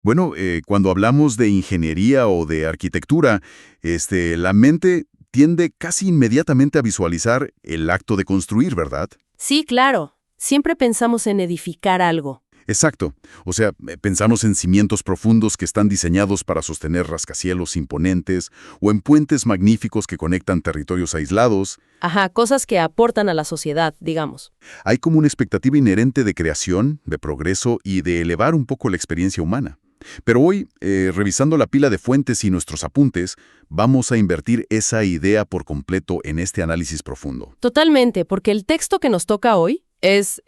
Bueno, cuando hablamos de ingeniería o de arquitectura, la mente tiende casi inmediatamente a visualizar el acto de construir, ¿verdad? Sí, claro. Siempre pensamos en edificar algo. Exacto. O sea, pensamos en cimientos profundos que están diseñados para sostener rascacielos imponentes o en puentes magníficos que conectan territorios aislados. Ajá, cosas que aportan a la sociedad, digamos. Hay como una expectativa inherente de creación, de progreso y de elevar un poco la experiencia humana. Pero hoy, revisando la pila de fuentes y nuestros apuntes, vamos a invertir esa idea por completo en este análisis profundo. Totalmente, porque el texto que nos toca hoy es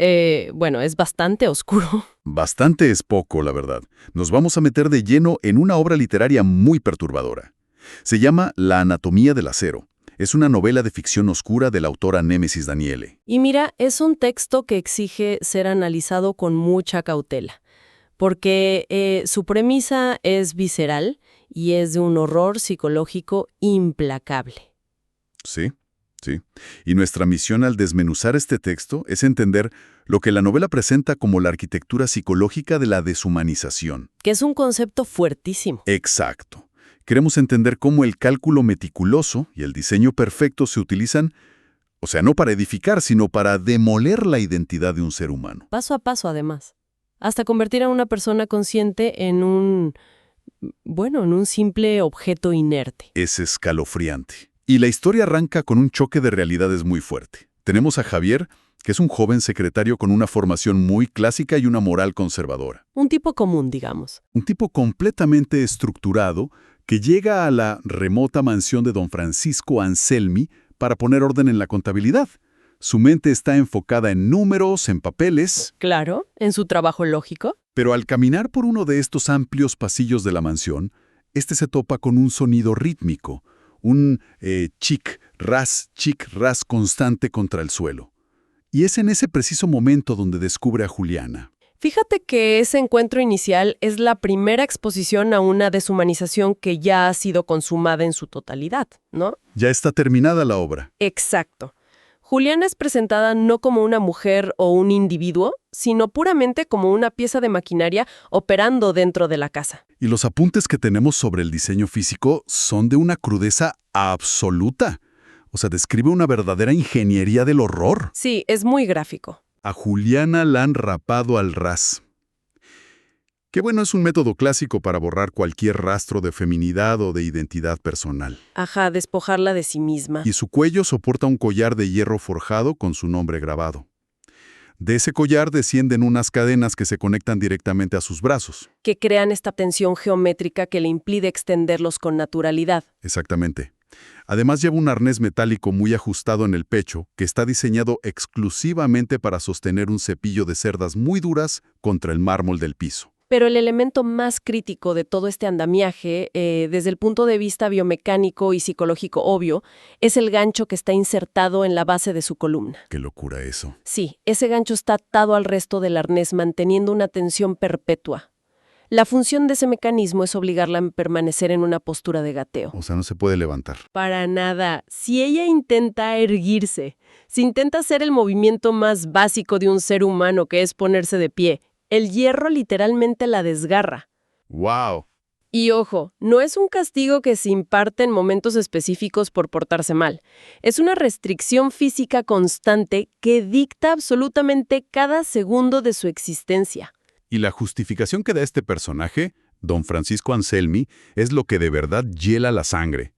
bastante oscuro. Bastante es poco, la verdad. Nos vamos a meter de lleno en una obra literaria muy perturbadora. Se llama La anatomía del acero. Es una novela de ficción oscura de la autora Némesis Daniele. Y mira, es un texto que exige ser analizado con mucha cautela, porque su premisa es visceral y es de un horror psicológico implacable. Sí, sí. Y nuestra misión al desmenuzar este texto es entender lo que la novela presenta como la arquitectura psicológica de la deshumanización. Que es un concepto fuertísimo. Exacto. Queremos entender cómo el cálculo meticuloso y el diseño perfecto se utilizan, o sea, no para edificar, sino para demoler la identidad de un ser humano. Paso a paso, además. Hasta convertir a una persona consciente en un simple objeto inerte. Es escalofriante. Y la historia arranca con un choque de realidades muy fuerte. Tenemos a Javier, que es un joven secretario con una formación muy clásica y una moral conservadora. Un tipo común, digamos. Un tipo completamente estructurado que llega a la remota mansión de don Francisco Anselmi para poner orden en la contabilidad. Su mente está enfocada en números, en papeles, Claro, en su trabajo lógico. pero al caminar por uno de estos amplios pasillos de la mansión, se topa con un sonido rítmico, un chic, ras constante contra el suelo. Y es en ese preciso momento donde descubre a Juliana. Fíjate que ese encuentro inicial es la primera exposición a una deshumanización que ya ha sido consumada en su totalidad, ¿no? Ya está terminada la obra. Exacto. Juliana es presentada no como una mujer o un individuo, sino puramente como una pieza de maquinaria operando dentro de la casa. Y los apuntes que tenemos sobre el diseño físico son de una crudeza absoluta. O sea, describe una verdadera ingeniería del horror. Sí, es muy gráfico. A Juliana la han rapado al ras. Que bueno, es un método clásico para borrar cualquier rastro de feminidad o de identidad personal. Ajá, despojarla de sí misma. Y su cuello soporta un collar de hierro forjado con su nombre grabado. De ese collar descienden unas cadenas que se conectan directamente a sus brazos. Que crean esta tensión geométrica que le impide extenderlos con naturalidad. Exactamente. Además lleva un arnés metálico muy ajustado en el pecho que está diseñado exclusivamente para sostener un cepillo de cerdas muy duras contra el mármol del piso. Pero el elemento más crítico de todo este andamiaje, desde el punto de vista biomecánico y psicológico obvio, es el gancho que está insertado en la base de su columna. ¡Qué locura eso! Sí, ese gancho está atado al resto del arnés, manteniendo una tensión perpetua. La función de ese mecanismo es obligarla a permanecer en una postura de gateo. O sea, no se puede levantar. Para nada. Si ella intenta erguirse, si intenta hacer el movimiento más básico de un ser humano, que es ponerse de pie, el hierro literalmente la desgarra. ¡Wow! Y ojo, no es un castigo que se imparte en momentos específicos por portarse mal. Es una restricción física constante que dicta absolutamente cada segundo de su existencia. Y la justificación que da este personaje, don Francisco Anselmi, es lo que de verdad hiela la sangre.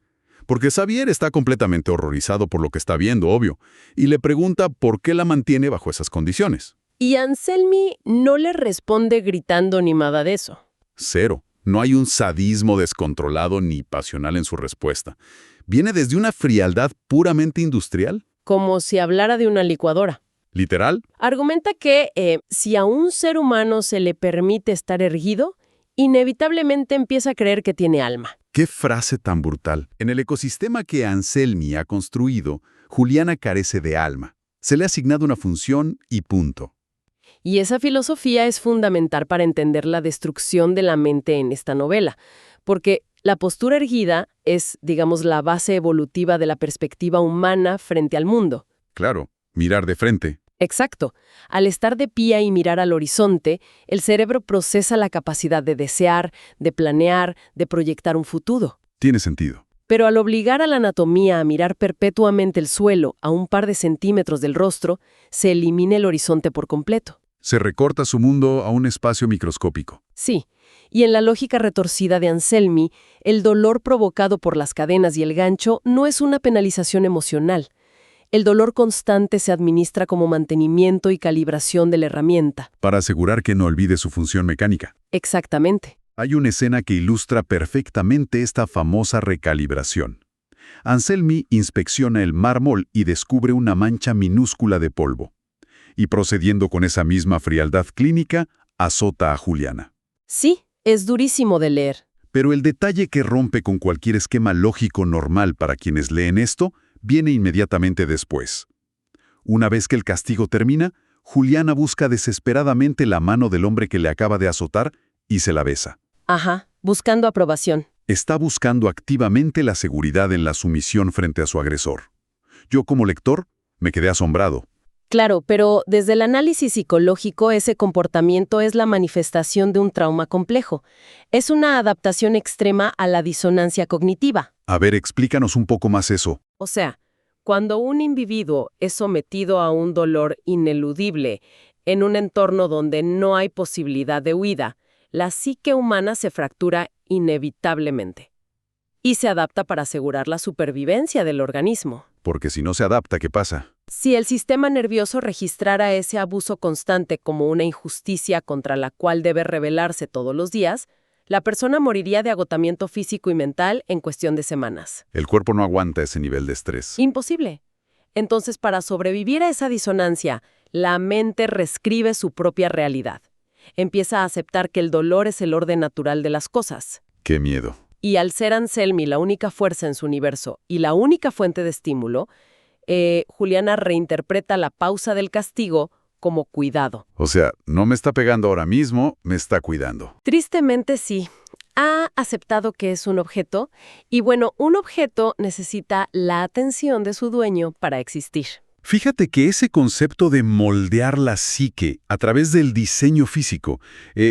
Porque Xavier está completamente horrorizado por lo que está viendo, obvio, y le pregunta por qué la mantiene bajo esas condiciones. Y Anselmi no le responde gritando ni nada de eso. Cero. No hay un sadismo descontrolado ni pasional en su respuesta. Viene desde una frialdad puramente industrial. Como si hablara de una licuadora. ¿Literal? Argumenta que si a un ser humano se le permite estar erguido, inevitablemente empieza a creer que tiene alma. ¡Qué frase tan brutal! En el ecosistema que Anselmi ha construido, Juliana carece de alma. Se le ha asignado una función y punto. Y esa filosofía es fundamental para entender la destrucción de la mente en esta novela, porque la postura erguida es, digamos, la base evolutiva de la perspectiva humana frente al mundo. Claro, mirar de frente. Exacto. Al estar de pie y mirar al horizonte, el cerebro procesa la capacidad de desear, de planear, de proyectar un futuro. Tiene sentido. Pero al obligar a la anatomía a mirar perpetuamente el suelo a un par de centímetros del rostro, se elimina el horizonte por completo. Se recorta su mundo a un espacio microscópico. Sí, y en la lógica retorcida de Anselmi, el dolor provocado por las cadenas y el gancho no es una penalización emocional. El dolor constante se administra como mantenimiento y calibración de la herramienta. Para asegurar que no olvide su función mecánica. Exactamente. Hay una escena que ilustra perfectamente esta famosa recalibración. Anselmi inspecciona el mármol y descubre una mancha minúscula de polvo. Y procediendo con esa misma frialdad clínica, azota a Juliana. Sí, es durísimo de leer. Pero el detalle que rompe con cualquier esquema lógico normal para quienes leen esto, viene inmediatamente después. Una vez que el castigo termina, Juliana busca desesperadamente la mano del hombre que le acaba de azotar y se la besa. Ajá, buscando aprobación. Está buscando activamente la seguridad en la sumisión frente a su agresor. Yo, como lector, me quedé asombrado. Claro, pero desde el análisis psicológico ese comportamiento es la manifestación de un trauma complejo. Es una adaptación extrema a la disonancia cognitiva. A ver, explícanos un poco más eso. O sea, cuando un individuo es sometido a un dolor ineludible en un entorno donde no hay posibilidad de huida, la psique humana se fractura inevitablemente y se adapta para asegurar la supervivencia del organismo. Porque si no se adapta, ¿qué pasa? Si el sistema nervioso registrara ese abuso constante como una injusticia contra la cual debe rebelarse todos los días, la persona moriría de agotamiento físico y mental en cuestión de semanas. El cuerpo no aguanta ese nivel de estrés. Imposible. Entonces, para sobrevivir a esa disonancia, la mente reescribe su propia realidad. Empieza a aceptar que el dolor es el orden natural de las cosas. ¡Qué miedo! Y al ser Anselmi la única fuerza en su universo y la única fuente de estímulo, Juliana reinterpreta la pausa del castigo como cuidado. O sea, no me está pegando ahora mismo, me está cuidando. Tristemente sí. Ha aceptado que es un objeto y bueno, un objeto necesita la atención de su dueño para existir. Fíjate que ese concepto de moldear la psique a través del diseño físico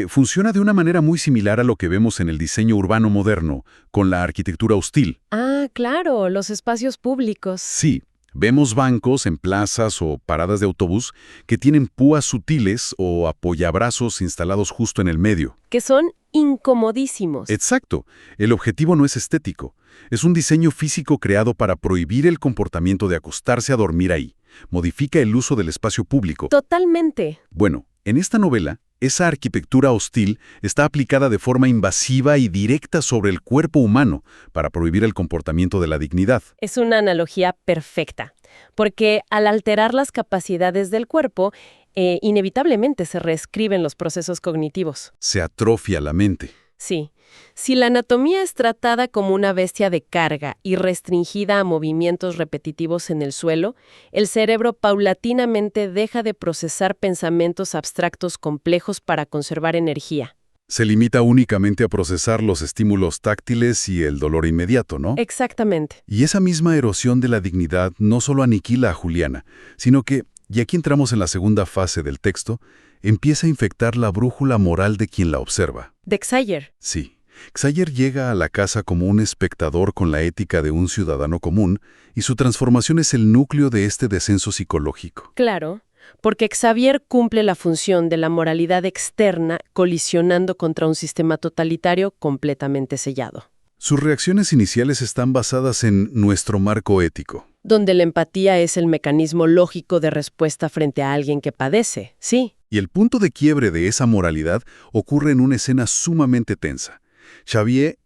funciona de una manera muy similar a lo que vemos en el diseño urbano moderno, con la arquitectura hostil. Ah, claro, los espacios públicos. Sí, vemos bancos en plazas o paradas de autobús que tienen púas sutiles o apoyabrazos instalados justo en el medio. Que son incomodísimos. Exacto. El objetivo no es estético. Es un diseño físico creado para prohibir el comportamiento de acostarse a dormir ahí. Modifica el uso del espacio público. Totalmente. Bueno, en esta novela, esa arquitectura hostil está aplicada de forma invasiva y directa sobre el cuerpo humano para prohibir el comportamiento de la dignidad. Es una analogía perfecta, porque al alterar las capacidades del cuerpo, inevitablemente se reescriben los procesos cognitivos. Se atrofia la mente. Sí. Si la anatomía es tratada como una bestia de carga y restringida a movimientos repetitivos en el suelo, el cerebro paulatinamente deja de procesar pensamientos abstractos complejos para conservar energía. Se limita únicamente a procesar los estímulos táctiles y el dolor inmediato, ¿no? Exactamente. Y esa misma erosión de la dignidad no solo aniquila a Juliana, sino que, y aquí entramos en la segunda fase del texto, empieza a infectar la brújula moral de quien la observa. De Xayer. Sí. Xayer llega a la casa como un espectador con la ética de un ciudadano común y su transformación es el núcleo de este descenso psicológico. Claro, porque Xavier cumple la función de la moralidad externa colisionando contra un sistema totalitario completamente sellado. Sus reacciones iniciales están basadas en nuestro marco ético. Donde la empatía es el mecanismo lógico de respuesta frente a alguien que padece, sí. Y el punto de quiebre de esa moralidad ocurre en una escena sumamente tensa. Xavier,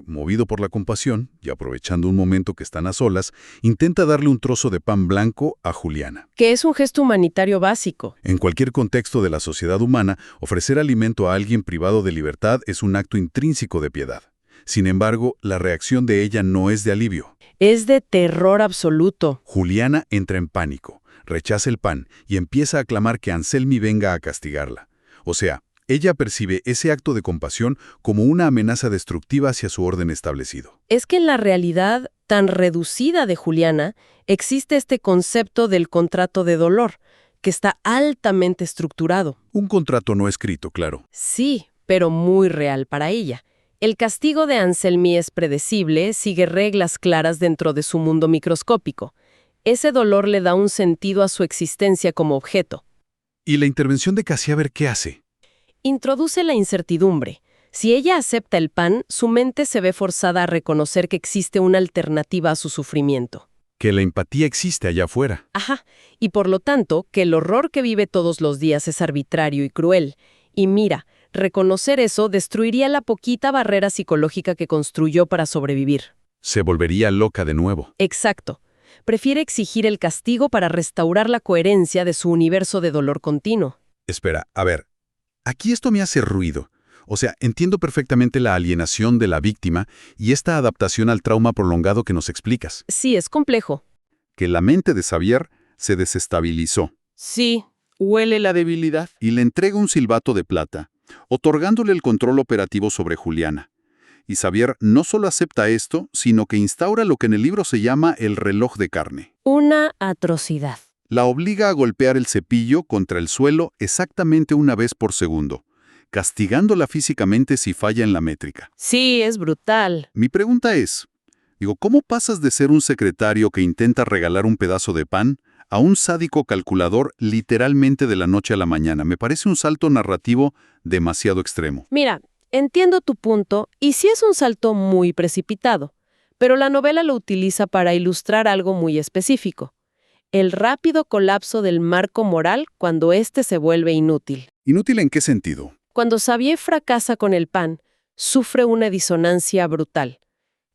movido por la compasión y aprovechando un momento que están a solas, intenta darle un trozo de pan blanco a Juliana. Que es un gesto humanitario básico. En cualquier contexto de la sociedad humana, ofrecer alimento a alguien privado de libertad es un acto intrínseco de piedad. Sin embargo, la reacción de ella no es de alivio. Es de terror absoluto. Juliana entra en pánico, rechaza el pan y empieza a clamar que Anselmi venga a castigarla. O sea, ella percibe ese acto de compasión como una amenaza destructiva hacia su orden establecido. Es que en la realidad tan reducida de Juliana existe este concepto del contrato de dolor, que está altamente estructurado. Un contrato no escrito, claro. Sí, pero muy real para ella. El castigo de Anselmi es predecible, sigue reglas claras dentro de su mundo microscópico. Ese dolor le da un sentido a su existencia como objeto. ¿Y la intervención de Cassiaber qué hace? Introduce la incertidumbre. Si ella acepta el pan, su mente se ve forzada a reconocer que existe una alternativa a su sufrimiento. Que la empatía existe allá afuera. Ajá, y por lo tanto, que el horror que vive todos los días es arbitrario y cruel. Y mira, reconocer eso destruiría la poquita barrera psicológica que construyó para sobrevivir. Se volvería loca de nuevo. Exacto. Prefiere exigir el castigo para restaurar la coherencia de su universo de dolor continuo. Espera, a ver. Aquí esto me hace ruido. O sea, entiendo perfectamente la alienación de la víctima y esta adaptación al trauma prolongado que nos explicas. Sí, es complejo. Que la mente de Xavier se desestabilizó. Sí. Huele la debilidad y le entrega un silbato de plata, otorgándole el control operativo sobre Juliana. Y Xavier no solo acepta esto, sino que instaura lo que en el libro se llama el reloj de carne. Una atrocidad. La obliga a golpear el cepillo contra el suelo exactamente una vez por segundo, castigándola físicamente si falla en la métrica. Sí, es brutal. Mi pregunta es, ¿cómo pasas de ser un secretario que intenta regalar un pedazo de pan a un sádico calculador literalmente de la noche a la mañana? Me parece un salto narrativo demasiado extremo. Mira, entiendo tu punto, y sí es un salto muy precipitado, pero la novela lo utiliza para ilustrar algo muy específico: el rápido colapso del marco moral cuando éste se vuelve inútil. ¿Inútil en qué sentido? Cuando Xavier fracasa con el pan, sufre una disonancia brutal.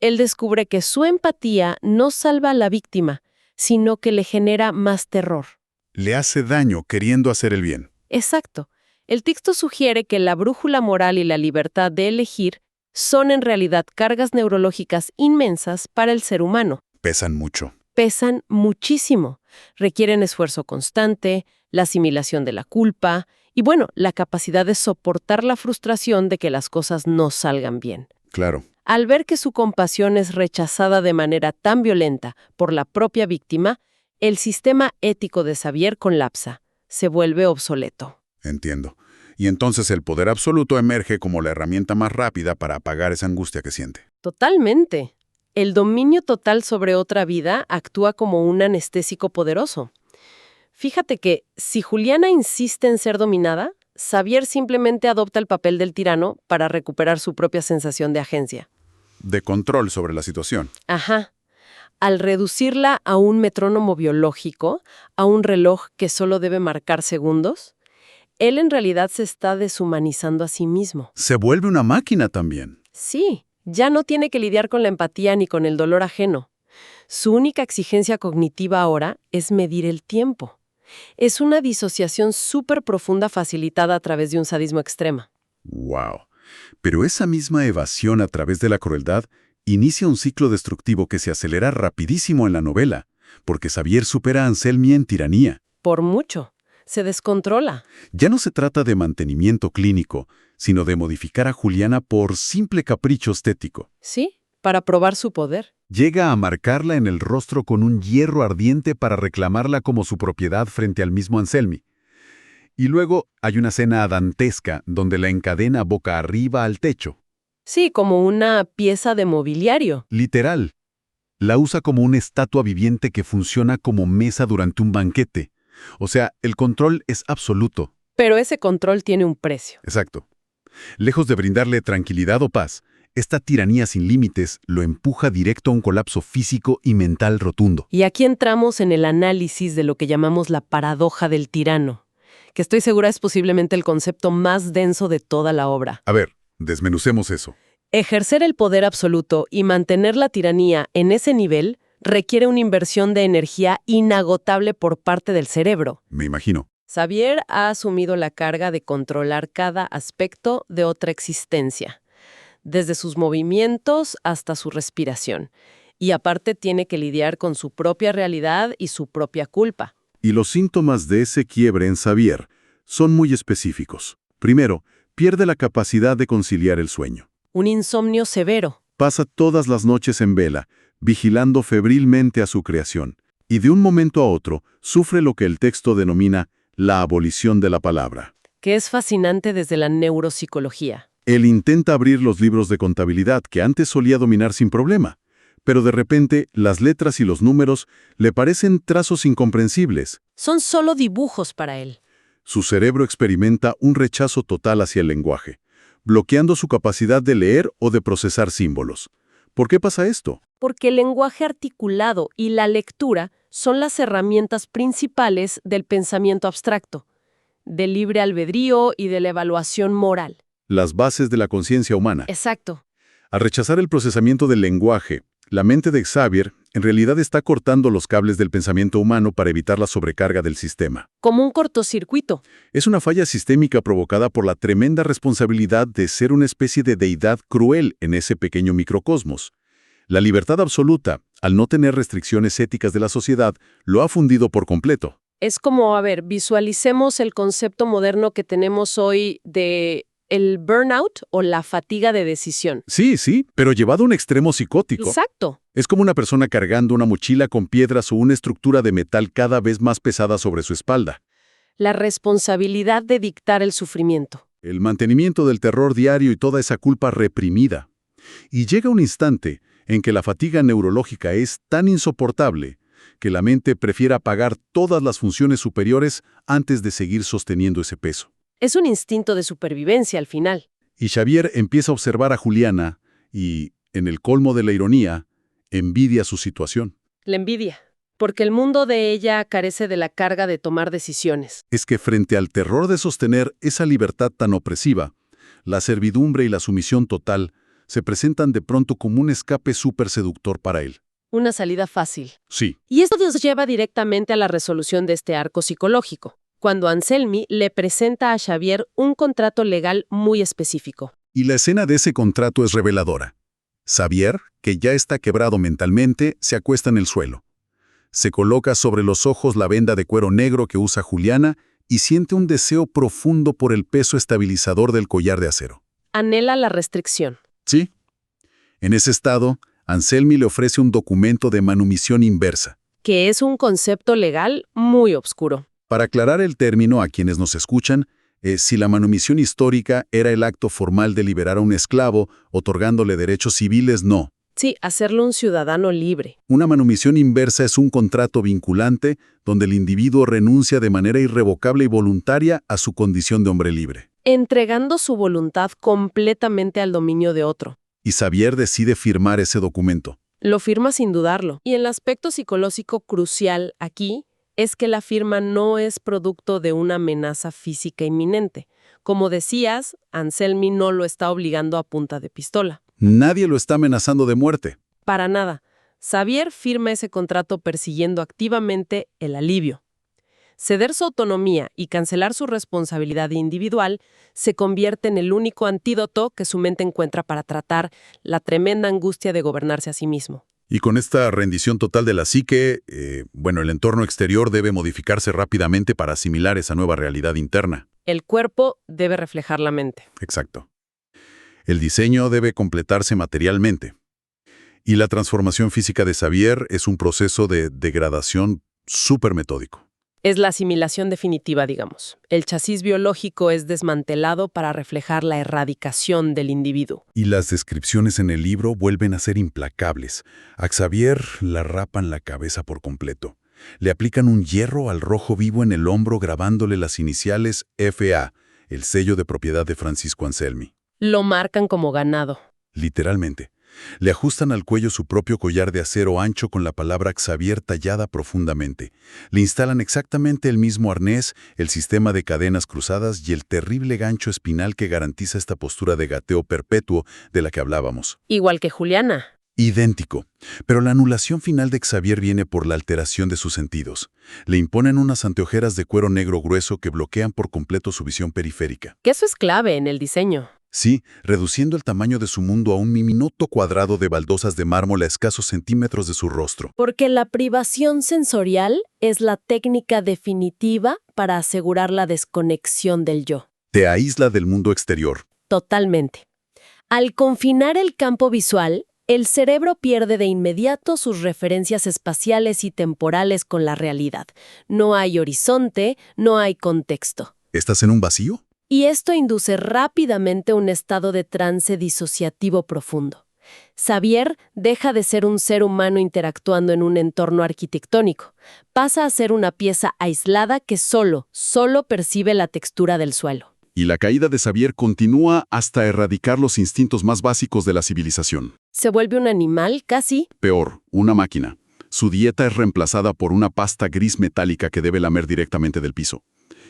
Él descubre que su empatía no salva a la víctima, sino que le genera más terror. Le hace daño queriendo hacer el bien. Exacto. El texto sugiere que la brújula moral y la libertad de elegir son en realidad cargas neurológicas inmensas para el ser humano. Pesan mucho. Pesan muchísimo. Requieren esfuerzo constante, la asimilación de la culpa y, la capacidad de soportar la frustración de que las cosas no salgan bien. Claro. Al ver que su compasión es rechazada de manera tan violenta por la propia víctima, el sistema ético de Xavier colapsa, se vuelve obsoleto. Entiendo. Y entonces el poder absoluto emerge como la herramienta más rápida para apagar esa angustia que siente. Totalmente. El dominio total sobre otra vida actúa como un anestésico poderoso. Fíjate que, si Juliana insiste en ser dominada, Xavier simplemente adopta el papel del tirano para recuperar su propia sensación de agencia. De control sobre la situación. Ajá. Al reducirla a un metrónomo biológico, a un reloj que solo debe marcar segundos, él en realidad se está deshumanizando a sí mismo. Se vuelve una máquina también. Sí, ya no tiene que lidiar con la empatía ni con el dolor ajeno. Su única exigencia cognitiva ahora es medir el tiempo. Es una disociación súper profunda facilitada a través de un sadismo extremo. ¡Wow! Pero esa misma evasión a través de la crueldad inicia un ciclo destructivo que se acelera rapidísimo en la novela, porque Xavier supera a Anselmi en tiranía. Por mucho. Se descontrola. Ya no se trata de mantenimiento clínico, sino de modificar a Juliana por simple capricho estético. Sí, para probar su poder. Llega a marcarla en el rostro con un hierro ardiente para reclamarla como su propiedad frente al mismo Anselmi. Y luego hay una escena dantesca donde la encadena boca arriba al techo. Sí, como una pieza de mobiliario. Literal. La usa como una estatua viviente que funciona como mesa durante un banquete. O sea, el control es absoluto. Pero ese control tiene un precio. Exacto. Lejos de brindarle tranquilidad o paz, esta tiranía sin límites lo empuja directo a un colapso físico y mental rotundo. Y aquí entramos en el análisis de lo que llamamos la paradoja del tirano, que estoy segura es posiblemente el concepto más denso de toda la obra. A ver, desmenucemos eso. Ejercer el poder absoluto y mantener la tiranía en ese nivel requiere una inversión de energía inagotable por parte del cerebro. Me imagino. Xavier ha asumido la carga de controlar cada aspecto de otra existencia, desde sus movimientos hasta su respiración. Y aparte tiene que lidiar con su propia realidad y su propia culpa. Y los síntomas de ese quiebre en Xavier son muy específicos. Primero, pierde la capacidad de conciliar el sueño. Un insomnio severo. Pasa todas las noches en vela, vigilando febrilmente a su creación. y de un momento a otro sufre lo que el texto denomina la abolición de la palabra. Que es fascinante desde la neuropsicología. Él intenta abrir los libros de contabilidad que antes solía dominar sin problema, pero de repente las letras y los números le parecen trazos incomprensibles. Son solo dibujos para él. Su cerebro experimenta un rechazo total hacia el lenguaje, bloqueando su capacidad de leer o de procesar símbolos. ¿Por qué pasa esto? Porque el lenguaje articulado y la lectura son las herramientas principales del pensamiento abstracto, del libre albedrío y de la evaluación moral. Las bases de la conciencia humana. Exacto. Al rechazar el procesamiento del lenguaje, la mente de Xavier en realidad está cortando los cables del pensamiento humano para evitar la sobrecarga del sistema. Como un cortocircuito. Es una falla sistémica provocada por la tremenda responsabilidad de ser una especie de deidad cruel en ese pequeño microcosmos. La libertad absoluta, al no tener restricciones éticas de la sociedad, lo ha fundido por completo. Es como, visualicemos el concepto moderno que tenemos hoy de el burnout o la fatiga de decisión. Sí, pero llevado a un extremo psicótico. Exacto. Es como una persona cargando una mochila con piedras o una estructura de metal cada vez más pesada sobre su espalda. La responsabilidad de dictar el sufrimiento. El mantenimiento del terror diario y toda esa culpa reprimida. Y llega un instante en que la fatiga neurológica es tan insoportable que la mente prefiere apagar todas las funciones superiores antes de seguir sosteniendo ese peso. Es un instinto de supervivencia al final. Y Xavier empieza a observar a Juliana y, en el colmo de la ironía, envidia su situación. La envidia. Porque el mundo de ella carece de la carga de tomar decisiones. Es que frente al terror de sostener esa libertad tan opresiva, la servidumbre y la sumisión total se presentan de pronto como un escape súper seductor para él. Una salida fácil. Sí. Y esto nos lleva directamente a la resolución de este arco psicológico, cuando Anselmi le presenta a Xavier un contrato legal muy específico. Y la escena de ese contrato es reveladora. Xavier, que ya está quebrado mentalmente, se acuesta en el suelo. Se coloca sobre los ojos la venda de cuero negro que usa Juliana y siente un deseo profundo por el peso estabilizador del collar de acero. Anhela la restricción. Sí. En ese estado, Anselmi le ofrece un documento de manumisión inversa. Que es un concepto legal muy obscuro. Para aclarar el término a quienes nos escuchan, si la manumisión histórica era el acto formal de liberar a un esclavo, otorgándole derechos civiles, no. Sí, hacerlo un ciudadano libre. Una manumisión inversa es un contrato vinculante donde el individuo renuncia de manera irrevocable y voluntaria a su condición de hombre libre. Entregando su voluntad completamente al dominio de otro. Y Xavier decide firmar ese documento. Lo firma sin dudarlo. Y el aspecto psicológico crucial aquí es que la firma no es producto de una amenaza física inminente. Como decías, Anselmi no lo está obligando a punta de pistola. Nadie lo está amenazando de muerte. Para nada. Xavier firma ese contrato persiguiendo activamente el alivio. Ceder su autonomía y cancelar su responsabilidad individual se convierte en el único antídoto que su mente encuentra para tratar la tremenda angustia de gobernarse a sí mismo. Y con esta rendición total de la psique, el entorno exterior debe modificarse rápidamente para asimilar esa nueva realidad interna. El cuerpo debe reflejar la mente. Exacto. El diseño debe completarse materialmente. Y la transformación física de Xavier es un proceso de degradación súper metódico. Es la asimilación definitiva, digamos. El chasis biológico es desmantelado para reflejar la erradicación del individuo. Y las descripciones en el libro vuelven a ser implacables. A Xavier la rapan la cabeza por completo. Le aplican un hierro al rojo vivo en el hombro grabándole las iniciales FA, el sello de propiedad de Francisco Anselmi. Lo marcan como ganado. Literalmente. Le ajustan al cuello su propio collar de acero ancho con la palabra Xavier tallada profundamente. Le instalan exactamente el mismo arnés, el sistema de cadenas cruzadas y el terrible gancho espinal que garantiza esta postura de gateo perpetuo de la que hablábamos. Igual que Juliana. Idéntico. Pero la anulación final de Xavier viene por la alteración de sus sentidos. Le imponen unas anteojeras de cuero negro grueso que bloquean por completo su visión periférica. Que eso es clave en el diseño. Sí, reduciendo el tamaño de su mundo a un diminuto cuadrado de baldosas de mármol a escasos centímetros de su rostro. Porque la privación sensorial es la técnica definitiva para asegurar la desconexión del yo. Te aísla del mundo exterior. Totalmente. Al confinar el campo visual, El cerebro pierde de inmediato sus referencias espaciales y temporales con la realidad. No hay horizonte, no hay contexto. ¿Estás en un vacío? Y esto induce rápidamente un estado de trance disociativo profundo. Xavier deja de ser un ser humano interactuando en un entorno arquitectónico. Pasa a ser una pieza aislada que solo percibe la textura del suelo. Y la caída de Xavier continúa hasta erradicar los instintos más básicos de la civilización. Se vuelve un animal, casi. Peor, una máquina. Su dieta es reemplazada por una pasta gris metálica que debe lamer directamente del piso.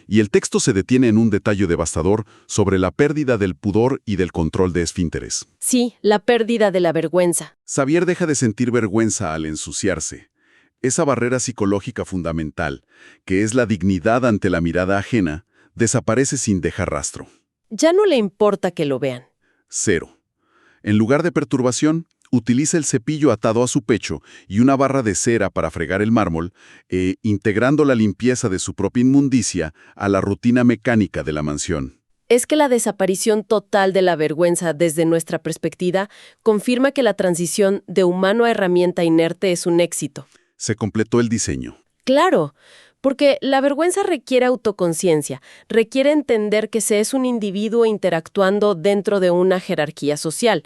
Y el texto se detiene en un detalle devastador sobre la pérdida del pudor y del control de esfínteres. Sí, la pérdida de la vergüenza. Xavier deja de sentir vergüenza al ensuciarse. Esa barrera psicológica fundamental, que es la dignidad ante la mirada ajena, desaparece sin dejar rastro. Ya no le importa que lo vean. Cero. En lugar de perturbación, utiliza el cepillo atado a su pecho y una barra de cera para fregar el mármol, integrando la limpieza de su propia inmundicia a la rutina mecánica de la mansión. Es que la desaparición total de la vergüenza desde nuestra perspectiva confirma que la transición de humano a herramienta inerte es un éxito. Se completó el diseño. Claro, porque la vergüenza requiere autoconciencia, requiere entender que se es un individuo interactuando dentro de una jerarquía social.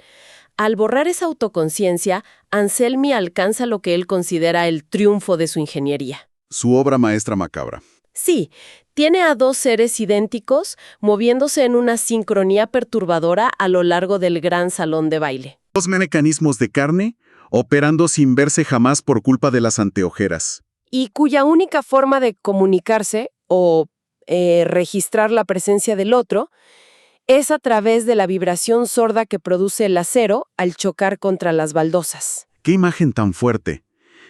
Al borrar esa autoconciencia, Anselmi alcanza lo que él considera el triunfo de su ingeniería. Su obra maestra macabra. Sí, tiene a dos seres idénticos moviéndose en una sincronía perturbadora a lo largo del gran salón de baile. Dos mecanismos de carne operando sin verse jamás por culpa de las anteojeras. Y cuya única forma de comunicarse o registrar la presencia del otro es a través de la vibración sorda que produce el acero al chocar contra las baldosas. ¡Qué imagen tan fuerte!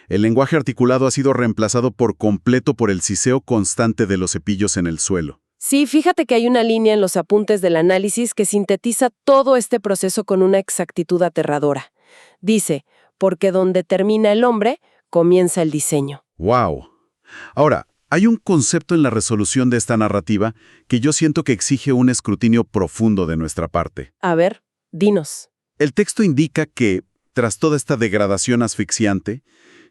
El lenguaje articulado ha sido reemplazado por completo por el siseo constante de los cepillos en el suelo. Sí, fíjate que hay una línea en los apuntes del análisis que sintetiza todo este proceso con una exactitud aterradora. Dice, porque donde termina el hombre, comienza el diseño. ¡Wow! Ahora, hay un concepto en la resolución de esta narrativa que yo siento que exige un escrutinio profundo de nuestra parte. A ver, dinos. El texto indica que, tras toda esta degradación asfixiante,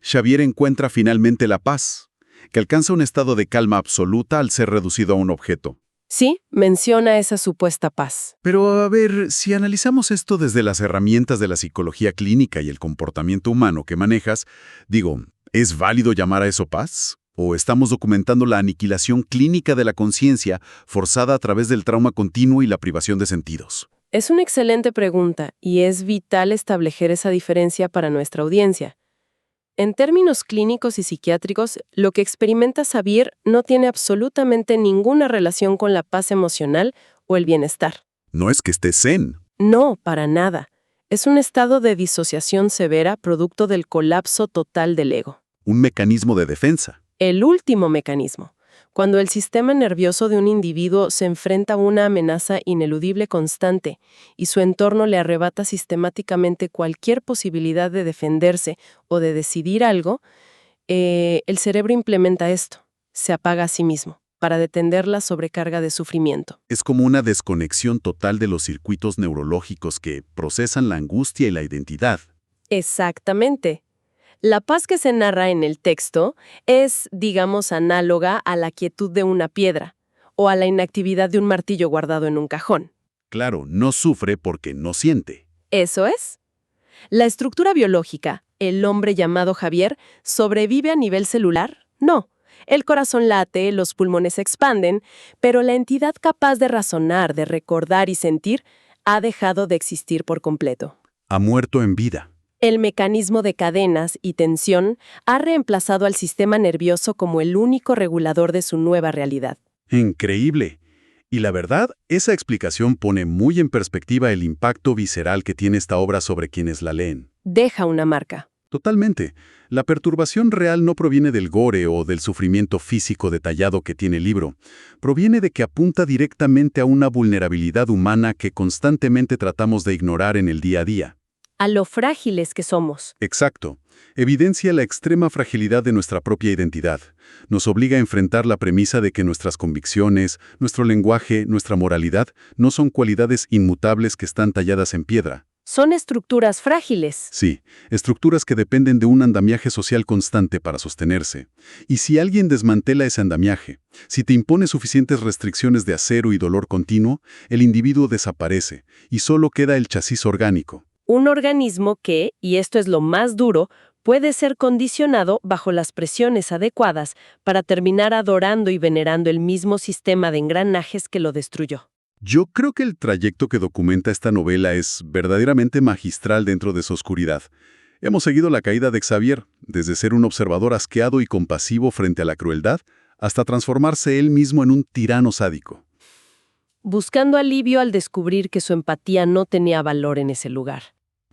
Xavier encuentra finalmente la paz, que alcanza un estado de calma absoluta al ser reducido a un objeto. Sí, menciona esa supuesta paz. Pero a ver, si analizamos esto desde las herramientas de la psicología clínica y el comportamiento humano que manejas, digo, ¿es válido llamar a eso paz? ¿O estamos documentando la aniquilación clínica de la conciencia forzada a través del trauma continuo y la privación de sentidos? Es una excelente pregunta y es vital establecer esa diferencia para nuestra audiencia. En términos clínicos y psiquiátricos, lo que experimenta Xavier no tiene absolutamente ninguna relación con la paz emocional o el bienestar. No es que esté zen. No, para nada. Es un estado de disociación severa producto del colapso total del ego. Un mecanismo de defensa. El último mecanismo. Cuando el sistema nervioso de un individuo se enfrenta a una amenaza ineludible constante y su entorno le arrebata sistemáticamente cualquier posibilidad de defenderse o de decidir algo, el cerebro implementa esto, se apaga a sí mismo, para detener la sobrecarga de sufrimiento. Es como una desconexión total de los circuitos neurológicos que procesan la angustia y la identidad. Exactamente. La paz que se narra en el texto es, digamos, análoga a la quietud de una piedra o a la inactividad de un martillo guardado en un cajón. Claro, no sufre porque no siente. Eso es. ¿La estructura biológica, el hombre llamado Xavier, sobrevive a nivel celular? No. El corazón late, los pulmones se expanden, pero la entidad capaz de razonar, de recordar y sentir, ha dejado de existir por completo. Ha muerto en vida. El mecanismo de cadenas y tensión ha reemplazado al sistema nervioso como el único regulador de su nueva realidad. Increíble. Y la verdad, esa explicación pone muy en perspectiva el impacto visceral que tiene esta obra sobre quienes la leen. Deja una marca. Totalmente. La perturbación real no proviene del gore o del sufrimiento físico detallado que tiene el libro. Proviene de que apunta directamente a una vulnerabilidad humana que constantemente tratamos de ignorar en el día a día. A lo frágiles que somos. Exacto. Evidencia la extrema fragilidad de nuestra propia identidad. Nos obliga a enfrentar la premisa de que nuestras convicciones, nuestro lenguaje, nuestra moralidad no son cualidades inmutables que están talladas en piedra. Son estructuras frágiles. Sí, estructuras que dependen de un andamiaje social constante para sostenerse. Y si alguien desmantela ese andamiaje, si te impone suficientes restricciones de acero y dolor continuo, el individuo desaparece y solo queda el chasis orgánico. Un organismo que, y esto es lo más duro, puede ser condicionado bajo las presiones adecuadas para terminar adorando y venerando el mismo sistema de engranajes que lo destruyó. Yo creo que el trayecto que documenta esta novela es verdaderamente magistral dentro de su oscuridad. Hemos seguido la caída de Xavier, desde ser un observador asqueado y compasivo frente a la crueldad, hasta transformarse él mismo en un tirano sádico. Buscando alivio al descubrir que su empatía no tenía valor en ese lugar.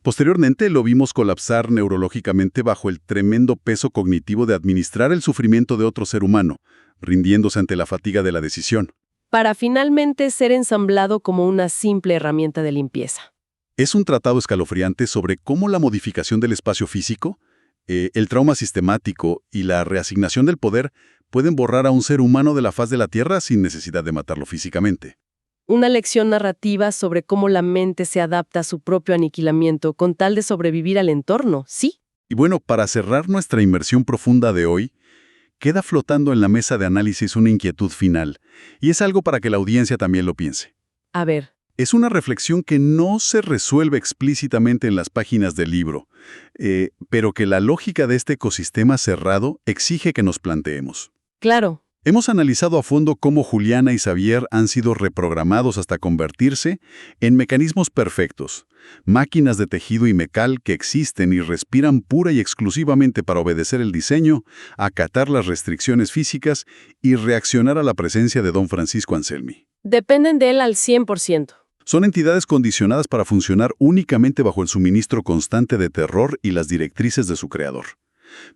Posteriormente lo vimos colapsar neurológicamente bajo el tremendo peso cognitivo de administrar el sufrimiento de otro ser humano, rindiéndose ante la fatiga de la decisión. Para finalmente ser ensamblado como una simple herramienta de limpieza. Es un tratado escalofriante sobre cómo la modificación del espacio físico, el trauma sistemático y la reasignación del poder pueden borrar a un ser humano de la faz de la Tierra sin necesidad de matarlo físicamente. Una lección narrativa sobre cómo la mente se adapta a su propio aniquilamiento con tal de sobrevivir al entorno, ¿sí? Y bueno, para cerrar nuestra inmersión profunda de hoy, queda flotando en la mesa de análisis una inquietud final, y es algo para que la audiencia también lo piense. A ver. Es una reflexión que no se resuelve explícitamente en las páginas del libro, pero que la lógica de este ecosistema cerrado exige que nos planteemos. Claro. Hemos analizado a fondo cómo Juliana y Xavier han sido reprogramados hasta convertirse en mecanismos perfectos, máquinas de tejido y mecal que existen y respiran pura y exclusivamente para obedecer el diseño, acatar las restricciones físicas y reaccionar a la presencia de don Francisco Anselmi. Dependen de él al 100%. Son entidades condicionadas para funcionar únicamente bajo el suministro constante de terror y las directrices de su creador.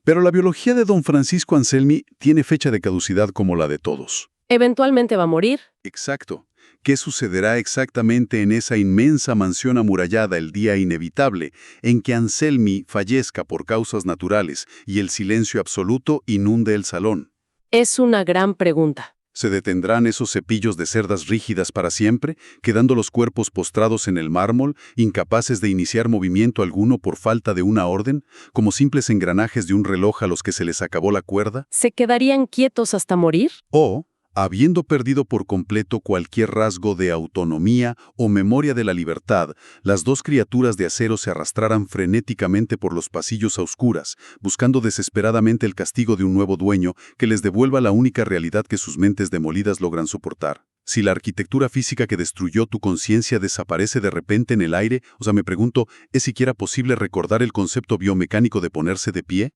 Pero la biología de don Francisco Anselmi tiene fecha de caducidad como la de todos. Eventualmente va a morir. Exacto. ¿Qué sucederá exactamente en esa inmensa mansión amurallada el día inevitable en que Anselmi fallezca por causas naturales y el silencio absoluto inunde el salón? Es una gran pregunta. ¿Se detendrán esos cepillos de cerdas rígidas para siempre, quedando los cuerpos postrados en el mármol, incapaces de iniciar movimiento alguno por falta de una orden, como simples engranajes de un reloj a los que se les acabó la cuerda? ¿Se quedarían quietos hasta morir? ¿O, habiendo perdido por completo cualquier rasgo de autonomía o memoria de la libertad, las dos criaturas de acero se arrastraran frenéticamente por los pasillos a oscuras, buscando desesperadamente el castigo de un nuevo dueño que les devuelva la única realidad que sus mentes demolidas logran soportar? Si la arquitectura física que destruyó tu conciencia desaparece de repente en el aire, me pregunto, ¿es siquiera posible recordar el concepto biomecánico de ponerse de pie?